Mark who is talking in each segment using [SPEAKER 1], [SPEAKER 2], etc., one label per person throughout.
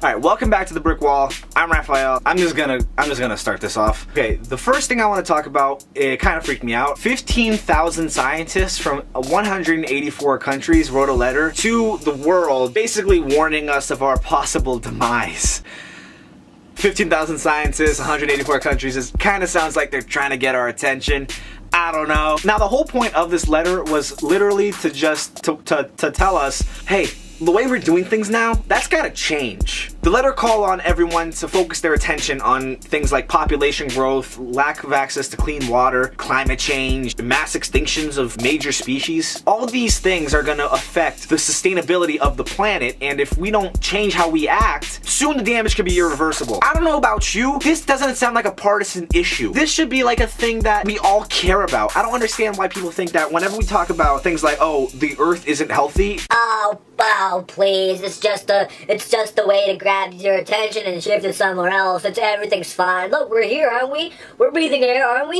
[SPEAKER 1] Alright, welcome back to the brick wall. I'm Raphael. I'm just gonna start this off. Okay, the first thing I want to talk about, it kind of freaked me out. 15,000 scientists from 184 countries wrote a letter to the world, basically warning us of our possible demise. 15,000 scientists, 184 countries, it kind of sounds like they're trying to get our attention. I don't know. Now, the whole point of this letter was literally to just to tell us, hey, the way we're doing things now, that's gotta change. The letter called on everyone to focus their attention on things like population growth, lack of access to clean water, climate change, mass extinctions of major species. All these things are gonna affect the sustainability of the planet, and if we don't change how we act, soon the damage could be irreversible. I don't know about you, this doesn't sound like a partisan issue. This should be like a thing that we all care about. I don't understand why people think that whenever we talk about things like, oh, the earth isn't healthy.
[SPEAKER 2] Oh, please, it's just a way to grab your attention and shift it somewhere else. Everything's fine. Look, we're here, aren't we? We're breathing air, aren't we?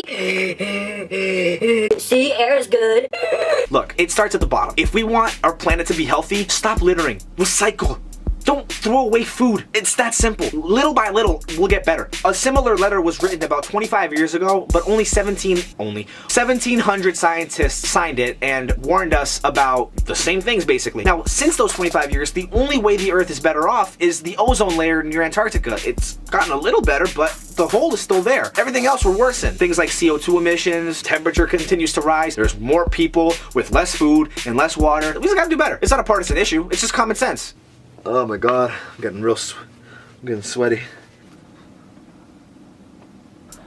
[SPEAKER 2] See, air is good.
[SPEAKER 1] Look, it starts at the bottom. If we want our planet to be healthy, stop littering. Recycle. Don't throw away food. It's that simple. Little by little, we'll get better. A similar letter was written about 25 years ago, but only 1,700 scientists signed it and warned us about the same things, basically. Now, since those 25 years, the only way the Earth is better off is the ozone layer near Antarctica. It's gotten a little better, but the hole is still there. Everything else will worsen. Things like CO2 emissions, temperature continues to rise, there's more people with less food and less water. We just gotta do better. It's not a partisan issue, it's just common sense. Oh my god, I'm getting sweaty.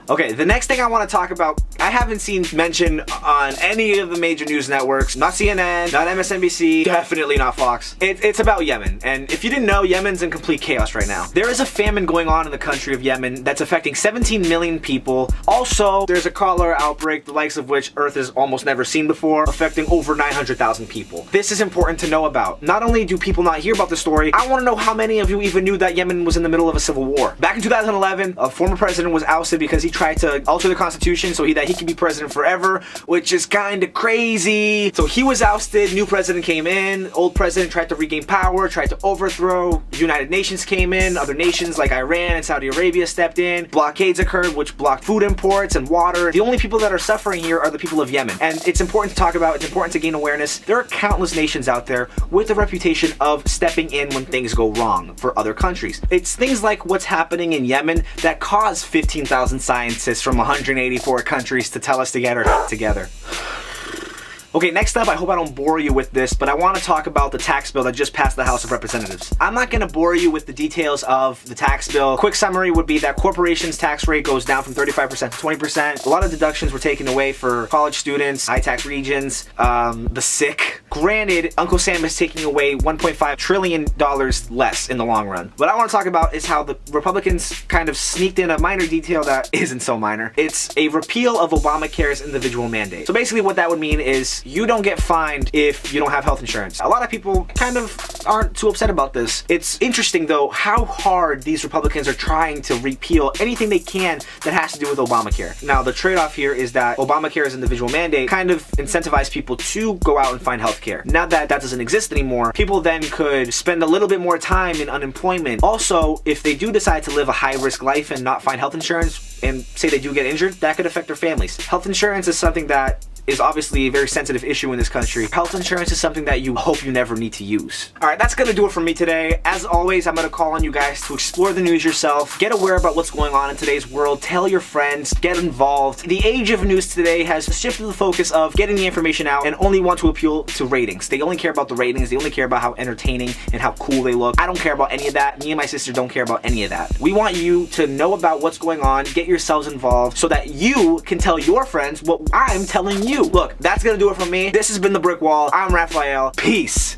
[SPEAKER 1] Okay, the next thing I want to talk about, I haven't seen mention on any of the major news networks, not CNN, not MSNBC, definitely not Fox. It's about Yemen, and if you didn't know, Yemen's in complete chaos right now. There is a famine going on in the country of Yemen that's affecting 17 million people. Also, there's a cholera outbreak, the likes of which Earth has almost never seen before, affecting over 900,000 people. This is important to know about. Not only do people not hear about the story, I want to know how many of you even knew that Yemen was in the middle of a civil war. Back in 2011, a former president was ousted because he tried to alter the constitution so that he could be president forever, which is kind of crazy. So he was ousted, new president came in, old president tried to regain power, tried to overthrow, United Nations came in, other nations like Iran and Saudi Arabia stepped in, blockades occurred which blocked food imports and water. The only people that are suffering here are the people of Yemen, and it's important to talk about, it's important to gain awareness. There are countless nations out there with the reputation of stepping in when things go wrong for other countries. It's things like what's happening in Yemen that caused 15,000 scientists from 184 countries to tell us to get our shit together. Okay, next up, I hope I don't bore you with this, but I want to talk about the tax bill that just passed the House of Representatives. I'm not going to bore you with the details of the tax bill. Quick summary would be that corporations' tax rate goes down from 35% to 20%. A lot of deductions were taken away for college students, high-tax regions, the sick. Granted, Uncle Sam is taking away $1.5 trillion less in the long run. What I want to talk about is how the Republicans kind of sneaked in a minor detail that isn't so minor. It's a repeal of Obamacare's individual mandate. So basically what that would mean is you don't get fined if you don't have health insurance. A lot of people kind of aren't too upset about this. It's interesting though how hard these Republicans are trying to repeal anything they can that has to do with Obamacare. Now the trade-off here is that Obamacare's individual mandate kind of incentivized people to go out and find health care. Now that that doesn't exist anymore, people then could spend a little bit more time in unemployment. Also, if they do decide to live a high-risk life and not find health insurance, and say they do get injured, that could affect their families. Health insurance is something that is obviously a very sensitive issue in this country. Health insurance is something that you hope you never need to use. Alright, that's gonna do it for me today. As always, I'm gonna call on you guys to explore the news yourself, get aware about what's going on in today's world, tell your friends, get involved. The age of news today has shifted the focus of getting the information out and only want to appeal to ratings. They only care about the ratings, they only care about how entertaining and how cool they look. I don't care about any of that. Me and my sister don't care about any of that. We want you to know about what's going on, get yourselves involved so that you can tell your friends what I'm telling you. Look, that's gonna do it from me. This has been The Brick Wall. I'm Raphael. Peace.